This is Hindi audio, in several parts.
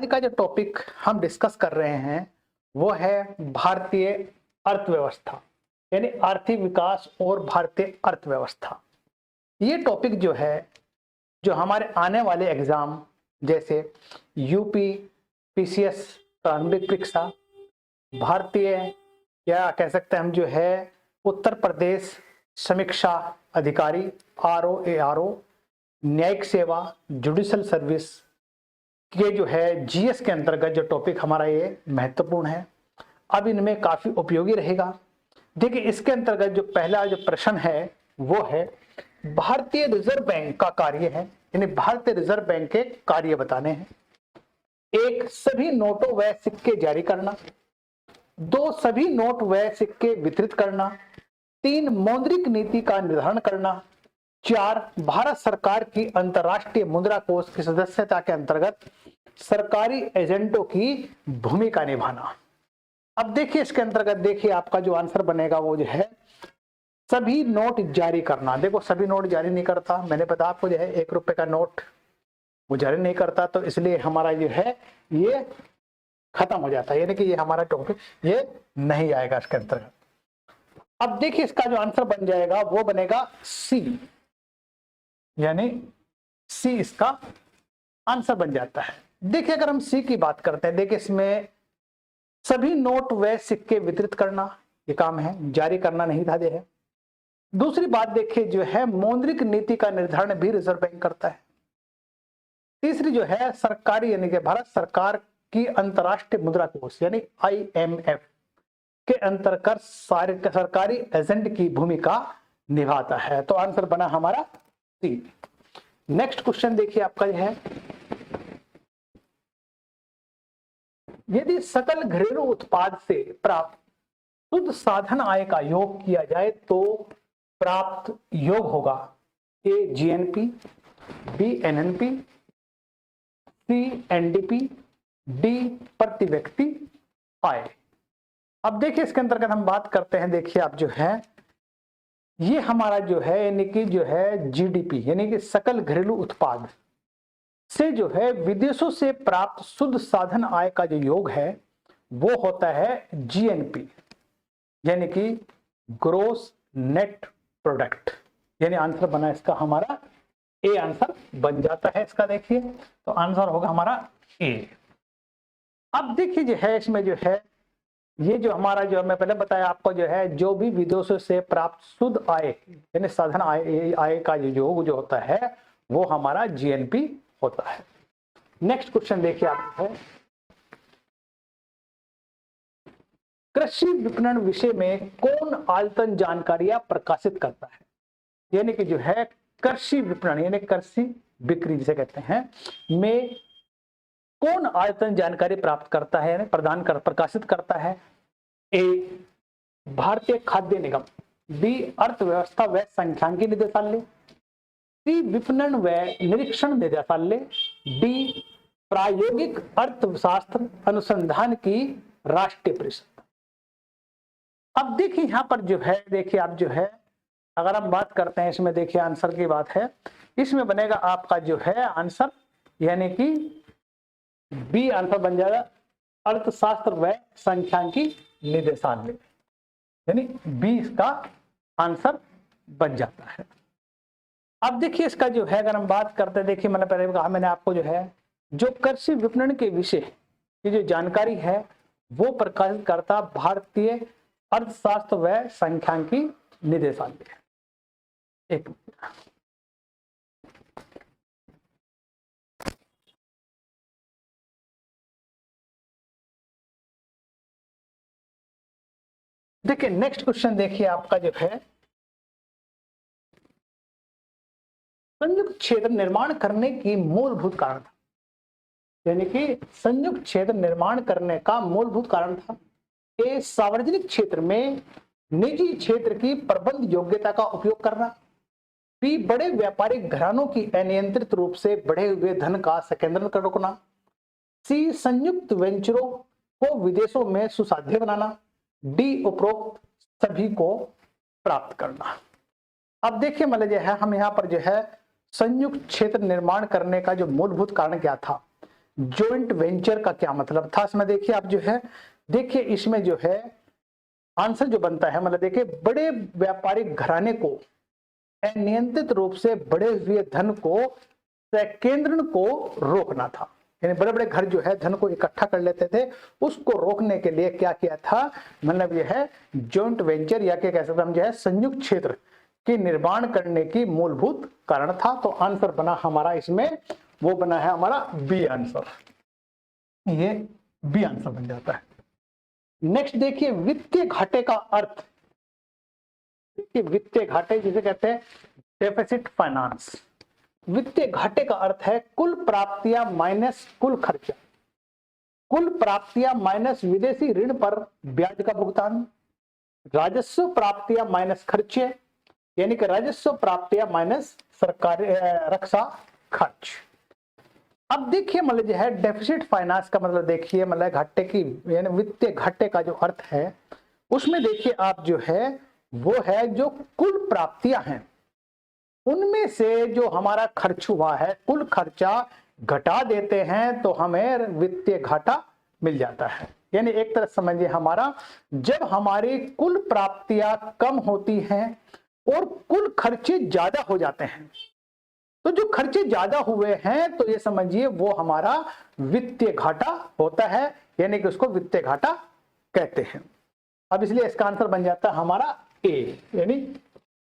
आज का जो टॉपिक हम डिस्कस कर रहे हैं वो है भारतीय अर्थव्यवस्था, यानी आर्थिक विकास और भारतीय अर्थव्यवस्था। ये टॉपिक जो है, जो हमारे आने वाले एग्जाम जैसे यूपी पीसीएस प्रारंभिक परीक्षा, भारतीय या कह सकते हैं हम जो है उत्तर प्रदेश समीक्षा अधिकारी आरओ, न्यायिक सेवा, जुडिशल सर्विस के जो है जीएस के अंतर्गत जो टॉपिक हमारा ये महत्वपूर्ण है, अब इनमें काफी उपयोगी रहेगा। देखिए, इसके अंतर्गत जो पहला जो प्रश्न है वो है भारतीय रिजर्व बैंक का कार्य है, यानी भारतीय रिजर्व बैंक के कार्य बताने हैं। एक, सभी नोटों व सिक्के जारी करना। दो, सभी नोट व सिक्के वितरित करना। तीन, मौद्रिक नीति का निर्धारण करना। चार, भारत सरकार की अंतर्राष्ट्रीय मुद्रा कोष की सदस्यता के अंतर्गत सरकारी एजेंटों की भूमिका निभाना। अब देखिए, इसके अंतर्गत देखिए आपका जो आंसर बनेगा वो जो है सभी नोट जारी करना। देखो, सभी नोट जारी नहीं करता, मैंने बताया आपको जो है 1 रुपए का नोट वो जारी नहीं करता, तो इसलिए हमारा जो है ये खत्म हो जाता है, यानी कि ये हमारा टॉपिक ये नहीं आएगा इसके अंतर्गत। अब देखिए, इसका जो आंसर बन जाएगा वो बनेगा सी, यानी सी इसका आंसर बन जाता है। देखिए, अगर हम सी की बात करते हैं, देखिए इसमें सभी नोट व सिक्के वितरित करना ये काम है, जारी करना नहीं था। है दूसरी बात, देखिए जो है मौद्रिक नीति का निर्धारण भी रिजर्व बैंक करता है। तीसरी जो है सरकारी, यानी कि भारत सरकार की अंतर्राष्ट्रीय मुद्रा कोष यानी IMF के अंतर्गत सरकारी एजेंट की भूमिका निभाता है, तो आंसर बना हमारा सी। नेक्स्ट क्वेश्चन देखिए आपका यह है, यदि सकल घरेलू उत्पाद से प्राप्त शुद्ध साधन आय का योग किया जाए तो प्राप्त योग होगा A GNP, B NNP, C NDP, D प्रति व्यक्ति आय। अब देखिए, इसके अंतर्गत हम बात करते हैं, देखिए आप जो है ये हमारा जो है यानी कि जो है GDP यानी कि सकल घरेलू उत्पाद से जो है विदेशों से प्राप्त शुद्ध साधन आय का जो योग है वो होता है GNP, यानी कि ग्रोस नेट प्रोडक्ट, यानी आंसर बना इसका हमारा ए, आंसर बन जाता है इसका। देखिए, तो आंसर होगा हमारा ए। अब देखिए जो है इसमें जो है ये जो हमारा जो मैं पहले बताया आपको जो है जो भी विदेशों से प्राप्त शुद्ध आय यानी साधन आय का जो योग जो होता है वो हमारा GNP होता है। नेक्स्ट क्वेश्चन देखिए आप है, कृषि विपणन विषय में कौन आयतन जानकारियां प्रकाशित करता है, यानी कि जो है कृषि विपणन यानी कृषि बिक्री जिसे कहते हैं में कौन आयतन जानकारी प्राप्त करता है यानी प्रकाशित करता है। ए, भारतीय खाद्य निगम। बी, अर्थव्यवस्था व सांख्यिकी निदेशालय। सी, विपणन व निरीक्षण निदेशालय। डी, प्रायोगिक अर्थशास्त्र अनुसंधान की राष्ट्रीय परिषद। अब देखिए यहां पर जो है, देखिए आप जो है अगर हम बात करते हैं इसमें, देखिए आंसर की बात है, इसमें बनेगा आपका जो है आंसर यानी कि बी आंसर बन जाएगा अर्थशास्त्र व सांख्यिकी निदेशालय, यानी बी इसका आंसर बन जाता है। अब देखिए इसका जो है अगर हम बात करते हैं, देखिए मैंने पहले कहा मैंने आपको जो है जो कृषि विपणन के विषय की जो जानकारी है वो प्रकाशित करता भारतीय अर्थशास्त्र व सांख्यिकी निदेशालय। एक देखिए नेक्स्ट क्वेश्चन देखिए आपका जो है, संयुक्त क्षेत्र निर्माण करने की मूलभूत कारण था, यानी कि संयुक्त क्षेत्र निर्माण करने का मूलभूत कारण था। ए, सार्वजनिक क्षेत्र में निजी क्षेत्र की प्रबंध योग्यता का उपयोग करना। बी, बड़े व्यापारिक घरानों की अनियंत्रित रूप से बढ़े हुए धन का संकेंद्रण कर रोकना। सी, संयुक्त वेंचरों को विदेशों में सुसाध्य बनाना। डी, उपरोक्त सभी को प्राप्त करना। अब देखिए मतलब जो है हम यहाँ पर जो है संयुक्त क्षेत्र निर्माण करने का जो मूलभूत कारण क्या था, जॉइंट वेंचर का क्या मतलब था इसमें देखिए आप जो है, देखिए इसमें जो है आंसर जो बनता है, मतलब देखिए बड़े व्यापारिक घराने को अनियंत्रित रूप से बढ़े हुए धन को संकेंद्रण को रोकना था। यानी बड़े बड़े घर जो है धन को इकट्ठा कर लेते थे, उसको रोकने के लिए क्या किया था, मतलब यह है जॉइंट वेंचर या क्या कह सकते हम जो है संयुक्त क्षेत्र की निर्माण करने की मूलभूत कारण था। तो आंसर बना हमारा इसमें, वो बना है हमारा बी आंसर, ये बी आंसर बन जाता है। नेक्स्ट देखिए वित्तीय घाटे का अर्थ, देखिए वित्तीय घाटे जिसे कहते हैं डेफिसिट फाइनेंस। वित्तीय घाटे का अर्थ है कुल प्राप्तियां माइनस कुल खर्चा, कुल प्राप्तियां माइनस विदेशी ऋण पर ब्याज का भुगतान, राजस्व प्राप्तियां माइनस खर्चे, यानी कि राजस्व प्राप्तियां माइनस सरकारी रक्षा खर्च। अब देखिए मतलब जो है डेफिसिट फाइनेंस का मतलब देखिए मतलब घाटे की, यानी वित्तीय घाटे का जो अर्थ है उसमें देखिए आप जो है वो है जो कुल प्राप्तियां हैं उनमें से जो हमारा खर्च हुआ है, कुल खर्चा घटा देते हैं तो हमें वित्तीय घाटा मिल जाता है। यानी एक तरह समझिए हमारा जब हमारी कुल प्राप्तियां कम होती हैं और कुल खर्चे ज्यादा हो जाते हैं, तो जो खर्चे ज्यादा हुए हैं तो ये समझिए वो हमारा वित्तीय घाटा होता है, यानी कि उसको वित्तीय घाटा कहते हैं। अब इसलिए इसका आंसर बन जाता है हमारा ए, यानी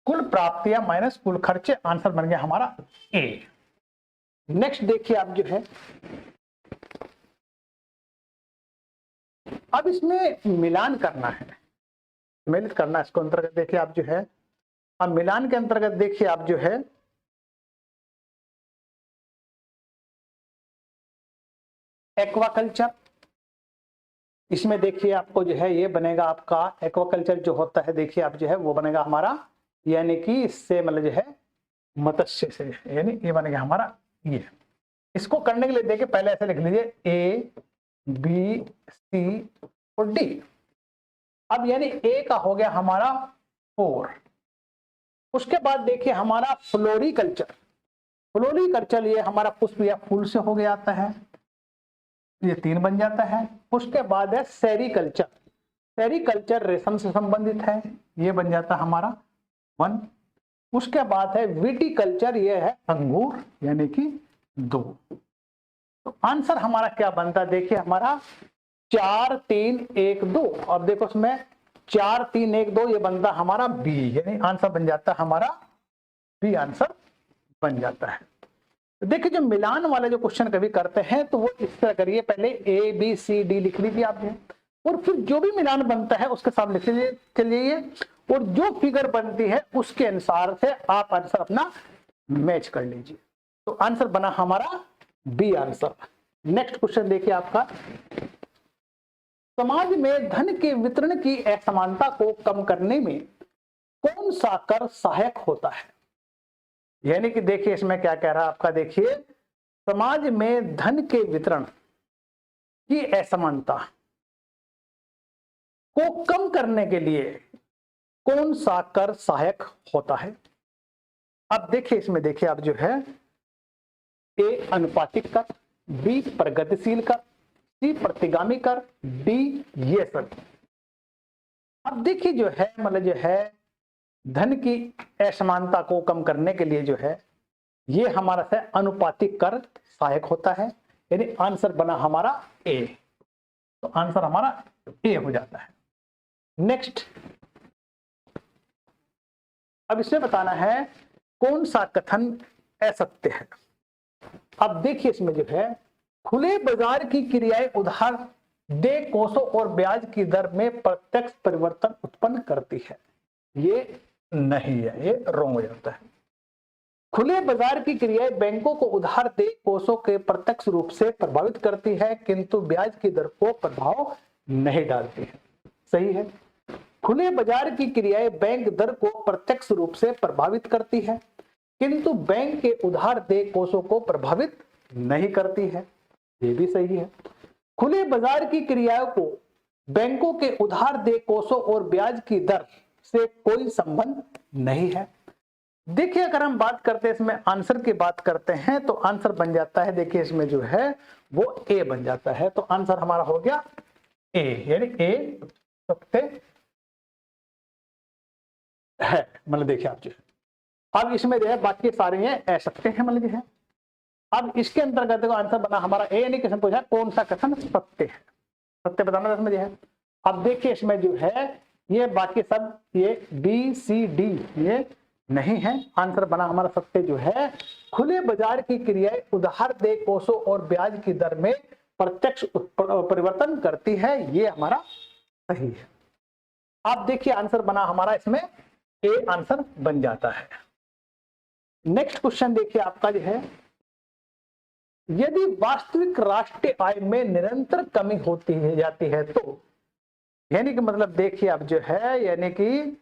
कुल प्राप्तियां माइनस कुल खर्चे, आंसर बन गया हमारा ए। नेक्स्ट देखिए आप जो है, अब इसमें मिलान करना है, मिलित करना है इसको अंतर्गत देखिए आप जो है, अब मिलान के अंतर्गत देखिए आप जो है एक्वाकल्चर, इसमें देखिए आपको जो है ये बनेगा आपका एक्वाकल्चर जो होता है देखिए आप जो है वो बनेगा हमारा, यानी कि इससे मतलब जो है मत्स्य से, यानी ये बनेगा हमारा ये। इसको करने के लिए देखिए पहले ऐसे लिख लीजिए ए बी सी और डी। अब यानी ए का हो गया हमारा 4, उसके बाद देखिए हमारा फ्लोरिकल्चर, फ्लोरिकल्चर ये हमारा पुष्प या फूल से हो गया आता है, ये 3 बन जाता है। उसके बाद है सेरिकल्चर, सेरिकल्चर रेशम से संबंधित है, ये बन जाता है हमारा 1। उसके बाद है विटिकल्चर, ये है अंगूर, यानी कि 2। तो आंसर हमारा क्या बनता है देखिए हमारा 4 3 1 2। अब देखो उसमें 4 3 1 2 ये बनता हमारा बी, यानी आंसर बन जाता है हमारा बी, आंसर बन जाता है। तो देखिए जो मिलान वाले जो क्वेश्चन कभी करते हैं तो वो इस तरह करिए, पहले ए बी सी डी लिख लीजिए आपने, और फिर जो भी मिलान बनता है उसके साथ लिख लीजिए चलिए, और जो फिगर बनती है उसके अनुसार से आप आंसर अपना मैच कर लीजिए। तो आंसर बना हमारा बी आंसर। नेक्स्ट क्वेश्चन देखिए आपका, समाज में धन के वितरण की असमानता को कम करने में कौन सा कर सहायक होता है। यानी कि देखिए इसमें क्या कह रहा है आपका, देखिए समाज में धन के वितरण की असमानता को कम करने के लिए कौन सा कर सहायक होता है। अब देखिए इसमें देखिए आप जो है ए अनुपातिक कर, बी प्रगतिशील कर, सी प्रतिगामी कर, डी ये सब। अब देखिए जो है मतलब जो है धन की असमानता को कम करने के लिए जो है ये हमारा से अनुपातिक कर सहायक होता है, यानी आंसर बना हमारा ए। तो आंसर हमारा ए हो जाता है। नेक्स्ट, अब इसमें बताना है कौन सा कथन असत्य है। अब देखिए इसमें जो है खुले बाजार की क्रियाएं उधार दे कोषों और ब्याज की दर में प्रत्यक्ष परिवर्तन उत्पन्न करती है, ये नहीं है, ये रॉन्ग हो जाता है। खुले बाजार की क्रियाएं बैंकों को उधार दे कोषों के प्रत्यक्ष रूप से प्रभावित करती है किंतु ब्याज की दर को प्रभाव नहीं डालती है, सही है। खुले बाजार की क्रियाएं बैंक दर को प्रत्यक्ष रूप से प्रभावित करती है किंतु बैंक के उधार दे कोषों को प्रभावित नहीं करती है, ये भी सही है। खुले बाजार की क्रियाओं को बैंकों के उधार दे कोषों और ब्याज की दर से कोई संबंध नहीं है। देखिए अगर हम बात करते हैं इसमें आंसर की बात करते हैं तो आंसर बन जाता है, देखिए इसमें जो है वो ए बन जाता है। तो आंसर हमारा हो गया ए, यानी ए सकते है। मतलब देखिए आप जो है अब इसमें जो है बाकी सारे ये ए सकते हैं, मतलब जो है अब इसके अंतर्गत देखो आंसर बना हमारा ए, यानी क्वेश्चन पूछा कौन सा कथन सत्य है, सत्य बताना इसमें जो है। अब देखिए इसमें जो है ये बाकी सब ये बी सी डी ये नहीं है, आंसर बना हमारा सत्य जो है खुले बाजार की क्रियाएं उधार दे कोषों और ब्याज की दर में प्रत्यक्ष परिवर्तन करती है, ये हमारा सही है। आप देखिए आंसर बना हमारा इसमें ए आंसर बन जाता है। नेक्स्ट क्वेश्चन देखिए आपका जो है, यदि वास्तविक राष्ट्रीय आय में निरंतर कमी होती है जाती है तो, यानी कि मतलब देखिए अब जो है यानी कि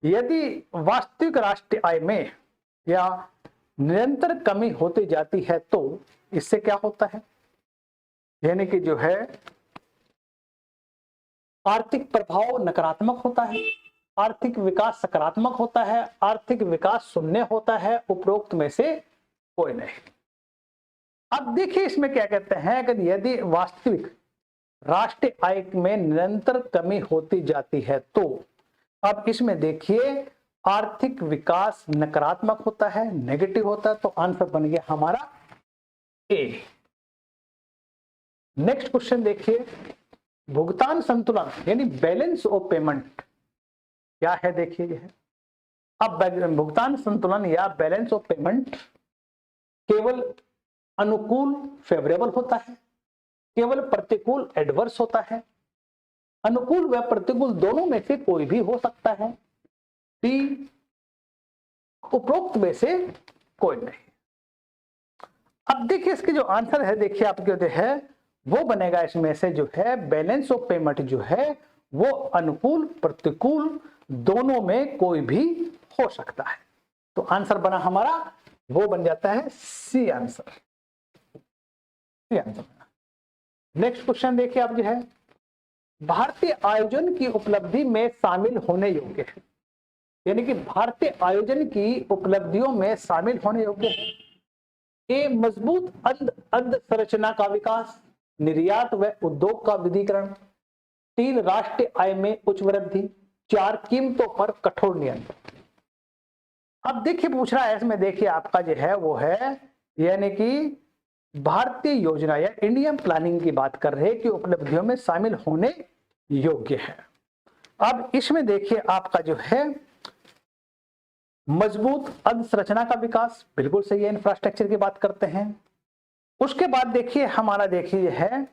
यदि वास्तविक राष्ट्रीय आय में या निरंतर कमी होती जाती है तो इससे क्या होता है, यानी कि जो है आर्थिक प्रभाव नकारात्मक होता है, आर्थिक विकास सकारात्मक होता है, आर्थिक विकास शून्य होता है, उपरोक्त में से कोई नहीं। अब देखिए इसमें क्या कहते हैं कि यदि वास्तविक राष्ट्रीय आय में निरंतर कमी होती जाती है तो, अब इसमें देखिए आर्थिक विकास नकारात्मक होता है, नेगेटिव होता है, तो आंसर बन गया हमारा ए। नेक्स्ट क्वेश्चन देखिए, भुगतान संतुलन यानी बैलेंस ऑफ पेमेंट क्या है, देखिए यह अब भुगतान संतुलन या बैलेंस ऑफ पेमेंट केवल अनुकूल फेवरेबल होता है, केवल प्रतिकूल एडवर्स होता है, अनुकूल व प्रतिकूल दोनों में से कोई भी हो सकता है, डी उपरोक्त में से कोई नहीं। अब देखिए इसके जो आंसर है देखिए आपके जो है वो बनेगा इसमें से जो है बैलेंस ऑफ पेमेंट जो है वो अनुकूल प्रतिकूल दोनों में कोई भी हो सकता है। तो आंसर बना हमारा वो बन जाता है C answer, C answer. Next question देखिए आप जो है, भारतीय आयोजन की उपलब्धि में शामिल होने योग्य है, यानी कि भारतीय आयोजन की उपलब्धियों में शामिल होने योग्य है। ए मजबूत अधोसंरचना का विकास, निर्यात व उद्योग का विविधीकरण, 3 राष्ट्रीय आय में उच्च वृद्धि, 4 कीमतों पर कठोर नियंत्रण। अब देखिए पूछ रहा है इसमें देखिए आपका जो है वो है यानी कि भारतीय योजना या इंडियन प्लानिंग की बात कर रहे हैं कि उपलब्धियों में शामिल होने योग्य है। अब इसमें देखिए आपका जो है मजबूत अधोसंरचना का विकास बिल्कुल सही है, इंफ्रास्ट्रक्चर की बात करते हैं। उसके बाद देखिए हमारा देखिए है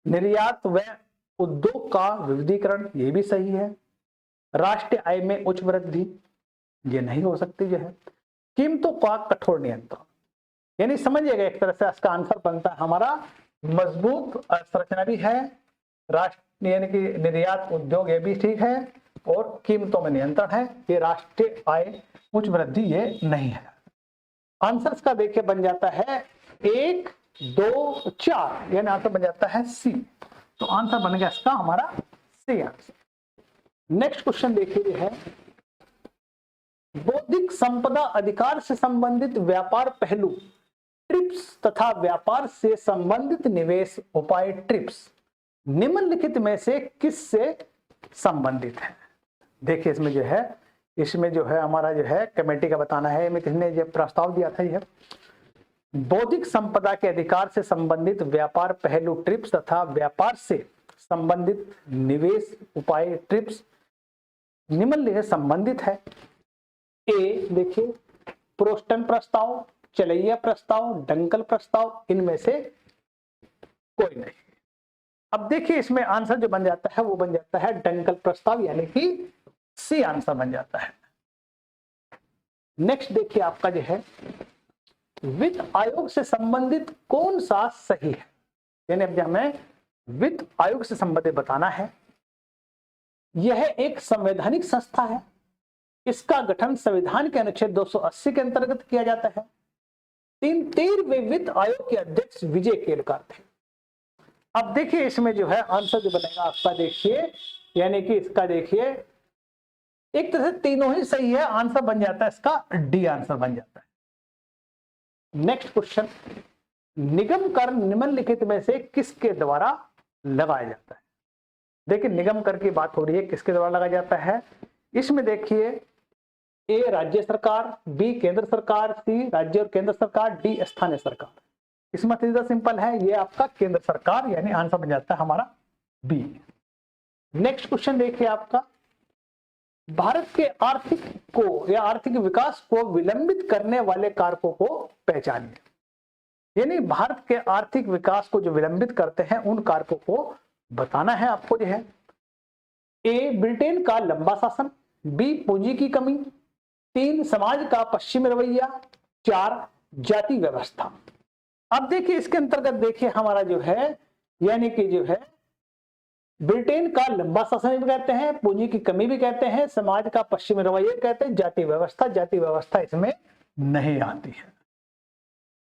निर्यात व उद्योग का विविधीकरण, ये भी सही है। राष्ट्रीय आय में उच्च वृद्धि ये नहीं हो सकती जो है। कीमतों का कठोर नियंत्रण, यानी समझिएगा एक तरह से इसका आंसर बनता है हमारा मजबूत संरचना भी है, राष्ट्र यानी कि निर्यात उद्योग ये भी ठीक है, और कीमतों में नियंत्रण है। ये राष्ट्रीय आय उच्च वृद्धि ये नहीं है। आंसर का देखिए बन जाता है 1 2 4, यानी आंसर बन जाता है सी। तो आंसर बन गया इसका हमारा सी आंसर। नेक्स्ट क्वेश्चन देखिए है, बौद्धिक संपदा अधिकार से संबंधित व्यापार पहलू ट्रिप्स तथा व्यापार से संबंधित निवेश उपाय ट्रिप्स निम्नलिखित में से किससे संबंधित है। देखिए इसमें जो है हमारा जो है कमेटी का बताना है, में किसने जो प्रस्ताव दिया था यह बौद्धिक संपदा के अधिकार से संबंधित व्यापार पहलू ट्रिप्स तथा व्यापार से संबंधित निवेश उपाय ट्रिप्स निम्नलिखित संबंधित है। ए देखिए प्रोस्टन प्रस्ताव, चलैया प्रस्ताव, डंकल प्रस्ताव, इनमें से कोई नहीं। अब देखिए इसमें आंसर जो बन जाता है वो बन जाता है डंकल प्रस्ताव, यानी कि सी आंसर बन जाता है। नेक्स्ट देखिए आपका जो है वित्त आयोग से संबंधित कौन सा सही है, यानी अब हमें वित्त आयोग से संबंधित बताना है। यह एक संवैधानिक संस्था है, इसका गठन संविधान के अनुच्छेद 280 के अंतर्गत किया जाता है। 13वें वित्त आयोग के अध्यक्ष विजय केरकर थे। अब देखिए इसमें जो है आंसर जो बनेगा आपका देखिए यानी कि इसका देखिए एक तरह से तीनों ही सही है, आंसर बन जाता है इसका डी आंसर बन जाता है। नेक्स्ट क्वेश्चन, निगम कर निम्नलिखित में से किसके द्वारा लगाया जाता है? देखिए निगम कर की बात हो रही है, किसके द्वारा लगाया जाता है? इसमें देखिए ए राज्य सरकार, बी केंद्र सरकार, सी राज्य और केंद्र सरकार, डी स्थानीय सरकार। इसमें सीधा सिंपल है, ये आपका केंद्र सरकार, यानी आंसर बन जाता है हमारा बी। नेक्स्ट क्वेश्चन देखिए आपका, भारत के आर्थिक को या आर्थिक विकास को विलंबित करने वाले कारकों को पहचानिए। यानी भारत के आर्थिक विकास को जो विलंबित करते हैं उन कारकों को बताना है आपको जो है। ए ब्रिटेन का लंबा शासन, बी पूंजी की कमी, 3 समाज का पश्चिमी रवैया, 4 जाति व्यवस्था। अब देखिए इसके अंतर्गत देखिए हमारा जो है, यानी कि जो है ब्रिटेन का लंबा शासन भी कहते हैं, पूंजी की कमी भी कहते हैं, समाज का पश्चिमी रवैया कहते हैं, जाति व्यवस्था इसमें नहीं आती है।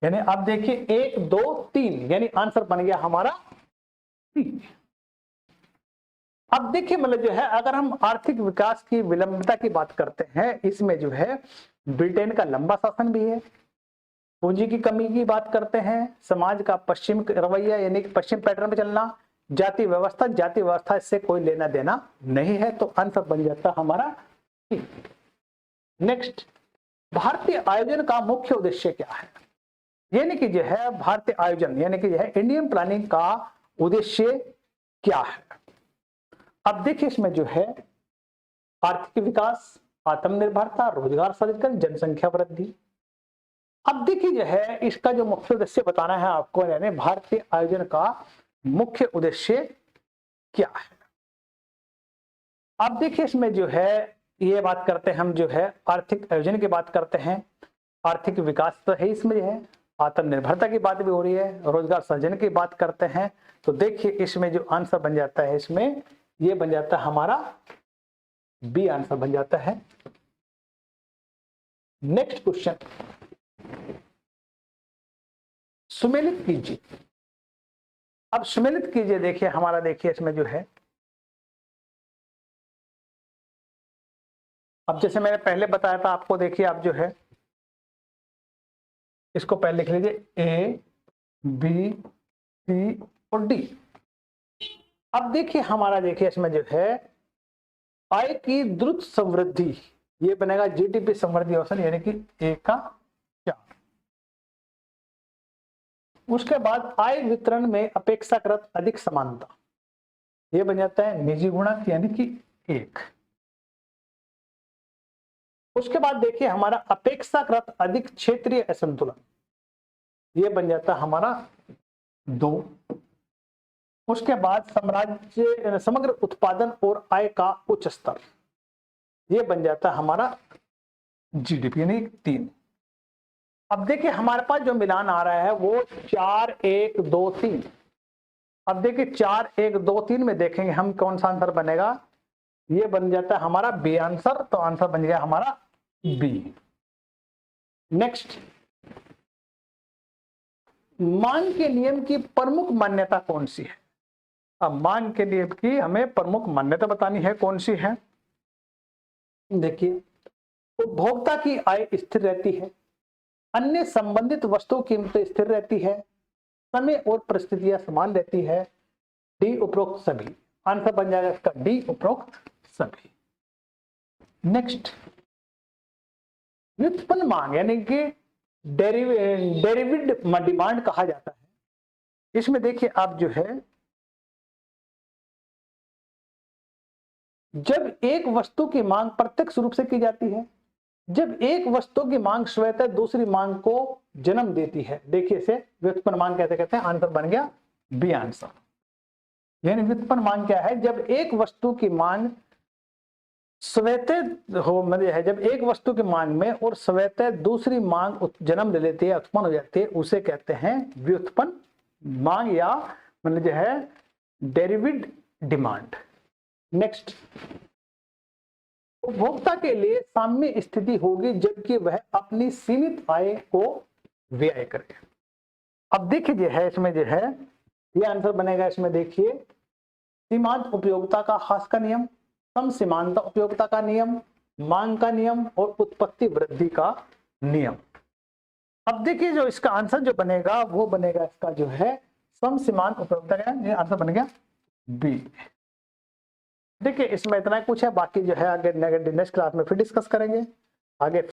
यानी अब देखिए 1 2 3, यानी आंसर बन गया हमारा सी। अब देखिए मतलब जो है, अगर हम आर्थिक विकास की विलंबता की बात करते हैं, इसमें जो है ब्रिटेन का लंबा शासन भी है, पूंजी की कमी की बात करते हैं, समाज का पश्चिम रवैया यानी कि पश्चिम पैटर्न में चलना, जाति व्यवस्था इससे कोई लेना देना नहीं है, तो आंसर बन जाता हमारा सी। नेक्स्ट, भारतीय आयोजन का मुख्य उद्देश्य क्या है? यानी कि जो है भारतीय आयोजन यानी कि जो है इंडियन प्लानिंग का उद्देश्य क्या है? अब देखिए इसमें जो है आर्थिक विकास, आत्मनिर्भरता, रोजगार सृजन, जनसंख्या वृद्धि। अब देखिए जो है इसका जो मुख्य उद्देश्य बताना है आपको, यानी भारतीय आयोजन का मुख्य उद्देश्य क्या है? अब देखिए इसमें जो है ये बात करते हैं हम जो है आर्थिक आयोजन की बात करते हैं, आर्थिक विकास तो है इसमें जो है, आत्मनिर्भरता की बात भी हो रही है, रोजगार सृजन की बात करते हैं, तो देखिए इसमें जो आंसर बन जाता है, इसमें ये बन जाता है हमारा बी आंसर बन जाता है। नेक्स्ट क्वेश्चन, सुमेलित कीजिए। अब सुमेलित कीजिए, देखिए हमारा देखिए इसमें जो है, अब जैसे मैंने पहले बताया था आपको, देखिए आप जो है इसको पहले लिख लीजिए ए बी सी और डी। अब देखिए हमारा देखिए इसमें जो है आय की द्रुत समृद्धि, ये बनेगा जीडीपी समृद्धि औसत, यानी कि ए का 4। उसके बाद आय वितरण में अपेक्षाकृत अधिक समानता, ये बन जाता है निजी गुणक, यानी कि 1। उसके बाद देखिए हमारा अपेक्षाकृत अधिक क्षेत्रीय असंतुलन, ये बन जाता है हमारा 2। उसके बाद समग्र उत्पादन और आय का उच्च स्तर, ये बन जाता है हमारा जीडीपी यानी 3। अब देखिए हमारे पास जो मिलान आ रहा है वो 4 1 2 3। अब देखिए 4 1 2 3 में देखेंगे हम कौन सा आंसर बनेगा, ये बन जाता है हमारा बी आंसर, तो आंसर बन गया हमारा बी। नेक्स्ट, मांग के नियम की प्रमुख मान्यता कौन सी है? अब मांग के नियम की हमें प्रमुख मान्यता बतानी है, कौन सी है? देखिए, उपभोक्ता की आय स्थिर रहती है, अन्य संबंधित वस्तुओं की कीमतें स्थिर रहती है, समय और परिस्थितियां समान रहती है, डी उपरोक्त सभी। आंसर बन जाएगा इसका डी उपरोक्त सभी। नेक्स्ट, व्युत्पन्न मांग यानी कि डेरिवेड डिमांड कहा जाता है। इसमें देखिए आप जो है, जब एक वस्तु की मांग प्रत्यक्ष रूप से की जाती है, जब एक वस्तु की मांग स्वतः दूसरी मांग को जन्म देती है। देखिए इसे व्युत्पन्न मांग कैसे कहते हैं, आंसर बन गया बी आंसर। यानी व्युत्पन्न मांग क्या है, जब एक वस्तु की मांग स्वतः हो, मतलब है जब एक वस्तु की मांग में और स्वतः दूसरी मांग जन्म ले लेती है, उत्पन्न हो जाती है, उसे कहते हैं व्युत्पन्न मांग या मतलब जो है डेरिवेड डिमांड। नेक्स्ट, उपभोक्ता के लिए साम्य स्थिति होगी जबकि वह अपनी सीमित आय को व्यय करे। अब देखिए जो है इसमें जो है ये आंसर बनेगा, इसमें देखिए सीमांत उपयोगिता का ह्रास का नियम, सम सीमांत उपयोगिता का नियम, मांग का नियम और उत्पत्ति वृद्धि का नियम। अब देखिए जो इसका आंसर जो बनेगा वो बनेगा इसका जो है समसीमांत उपयोगिता का, ये आंसर बन गया बी। देखिए इसमें इतना कुछ है, बाकी जो है आगे नेक्स्ट क्लास में फिर डिस्कस करेंगे आगे।